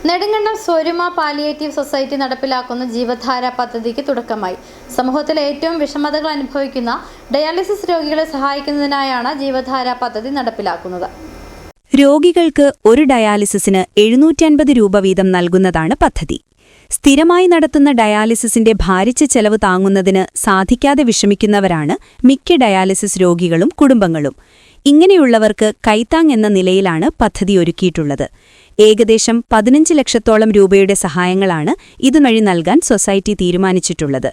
Nedumkandam Swaruma palliative society നടപ്പിലാക്കുന്ന ജീവധാര പദ്ധതിക്ക് തുടക്കമായി. സമൂഹത്തിലെ ഏറ്റവും വിഷമതകൾ അനുഭവിക്കുന്ന ഡയാലിസിസ് രോഗികളെ സഹായിക്കുന്നതിനായാണ് ജീവധാര പദ്ധതി നടപ്പിലാക്കുന്നത്. രോഗികൾക്ക് ഒരു ഡയാലിസിസിന് 750 രൂപ വീതം നൽകുന്നതാണ് പദ്ധതി. സ്ഥിരമായി നടത്തുന്ന ഡയാലിസിസിന്റെ ഭാരിച്ച ചെലവ് താങ്ങുന്നതിന് സാധിക്കാതെ വിഷമിക്കുന്നവരാണ് മിക്ക ഡയാലിസിസ് രോഗികളും കുടുംബങ്ങളും. ഇങ്ങനെയുള്ളവർക്ക് കൈത്താങ് എന്ന നിലയിലാണ് പദ്ധതി ഒരുക്കിയിട്ടുള്ളത്. ഏകദേശം 15 ലക്ഷത്തോളം രൂപയുടെ സഹായങ്ങളാണ് ഇതുവഴി നൽകാൻ സൊസൈറ്റി തീരുമാനിച്ചിട്ടുള്ളത്.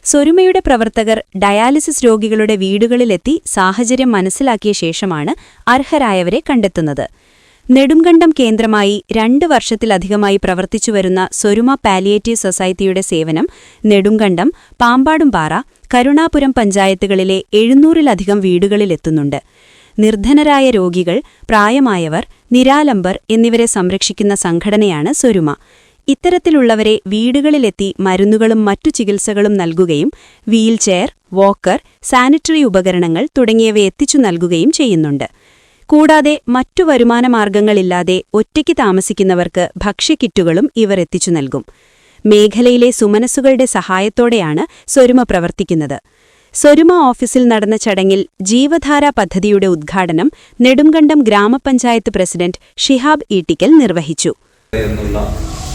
സ്വരുമയുടെ പ്രവർത്തകർ ഡയാലിസിസ് രോഗികളുടെ വീടുകളിലെത്തി സാഹചര്യം മനസ്സിലാക്കിയ ശേഷമാണ് അർഹരായവരെ കണ്ടെത്തുന്നത്. നെടുങ്കണ്ടം കേന്ദ്രമായി 2 വർഷത്തിലധികമായി പ്രവർത്തിച്ചുവരുന്ന സ്വരുമ പാലിയേറ്റീവ് സൊസൈറ്റിയുടെ സേവനം നെടുങ്കണ്ടം, പാമ്പാടുംപാറ, കരുണാപുരം പഞ്ചായത്തുകളിലെ 700-ലധികം വീടുകളിലെത്തുന്നുണ്ട്. നിർധനരായ രോഗികൾ, പ്രായമായവർ, നിരാലംബർ എന്നിവരെ സംരക്ഷിക്കുന്ന സംഘടനയാണ് സ്വരുമ. ഇത്തരത്തിലുള്ളവരെ വീടുകളിലെത്തി മരുന്നുകളും മറ്റു ചികിത്സകളും നൽകുകയും വീൽചെയർ, വോക്കർ, സാനിറ്ററി ഉപകരണങ്ങൾ തുടങ്ങിയവ എത്തിച്ചു നൽകുകയും ചെയ്യുന്നുണ്ട്. കൂടാതെ മറ്റു വരുമാനമാർഗങ്ങളില്ലാതെ ഒറ്റയ്ക്ക് താമസിക്കുന്നവർക്ക് ഭക്ഷ്യക്കിറ്റുകളും ഇവർ എത്തിച്ചു നൽകും. മേഖലയിലെ സുമനസ്സുകളുടെ സഹായത്തോടെയാണ് സ്വരുമ പ്രവർത്തിക്കുന്നത്. സ്വരുമ ഓഫീസിൽ നടന്ന ചടങ്ങിൽ ജീവധാര പദ്ധതിയുടെ ഉദ്ഘാടനം നെടുങ്കണ്ടം ഗ്രാമപഞ്ചായത്ത് പ്രസിഡന്റ് ഷിഹാബ് ഈട്ടിക്കൽ നിർവഹിച്ചു.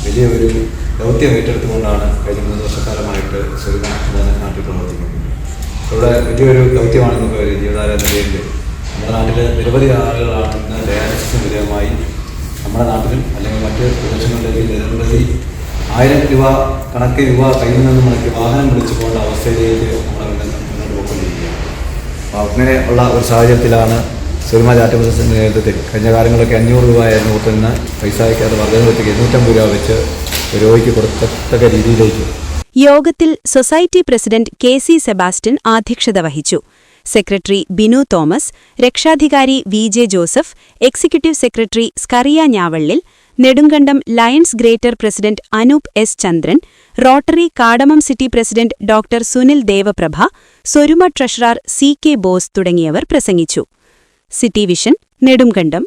വലിയൊരു ദൗത്യം ഏറ്റെടുത്തുകൊണ്ടാണ് കഴിഞ്ഞ 3 വർഷക്കാലമായിട്ട് സ്വരുമ നാട്ടിൽ പ്രവർത്തിക്കുന്നത്. ഇവിടെ വലിയൊരു ദൗത്യമാണ് നമുക്ക് ജീവധാര എന്ന പേരിൽ നമ്മുടെ നാട്ടിൽ നിരവധി ആളുകളാണ് ഇന്ന് ഡയാലിസിസിന് വിധേയമായി നമ്മുടെ നാട്ടിലും അല്ലെങ്കിൽ മറ്റ് പ്രദേശങ്ങളിലേക്ക് നിരവധി 1000 രൂപ കണക്ക് രൂപ കയ്യിൽ നിന്ന് മുടക്കി വാഹനം വിളിച്ചു പോകേണ്ട അവസ്ഥയിലേക്ക് നമ്മൾ മുന്നോട്ട് പോയിക്കൊണ്ടിരിക്കുകയാണ്. അപ്പോൾ അങ്ങനെ ഉള്ള ഒരു സാഹചര്യത്തിലാണ് സ്വരുമ ചാരിറ്റബിൾ നേതൃത്വത്തിൽ കഴിഞ്ഞ കാലങ്ങളൊക്കെ 500 രൂപയായിരുന്നു കൊടുത്തുനിന്ന് പൈസയ്ക്ക് അത് വർദ്ധനവെത്തിക്ക് 250 രൂപ വെച്ച് രോഗിക്ക് കൊടുക്കത്തക്ക രീതിയിലേക്ക്. യോഗത്തിൽ സൊസൈറ്റി പ്രസിഡന്റ് KC സെബാസ്റ്റ്യൻ അധ്യക്ഷത വഹിച്ചു. സെക്രട്ടറി ബിനു തോമസ്, രക്ഷാധികാരി VJ Joseph, executive secretary Skaria Njavallil, Nedumkandam lions greater president Anoop S. Chandran, rotary Kadamam city president doctor Sunil Devaprabha, Swaruma treasurer CK Bose തുടങ്ങിയവർ പ്രസംഗിച്ചു. City vision, Nedumkandam.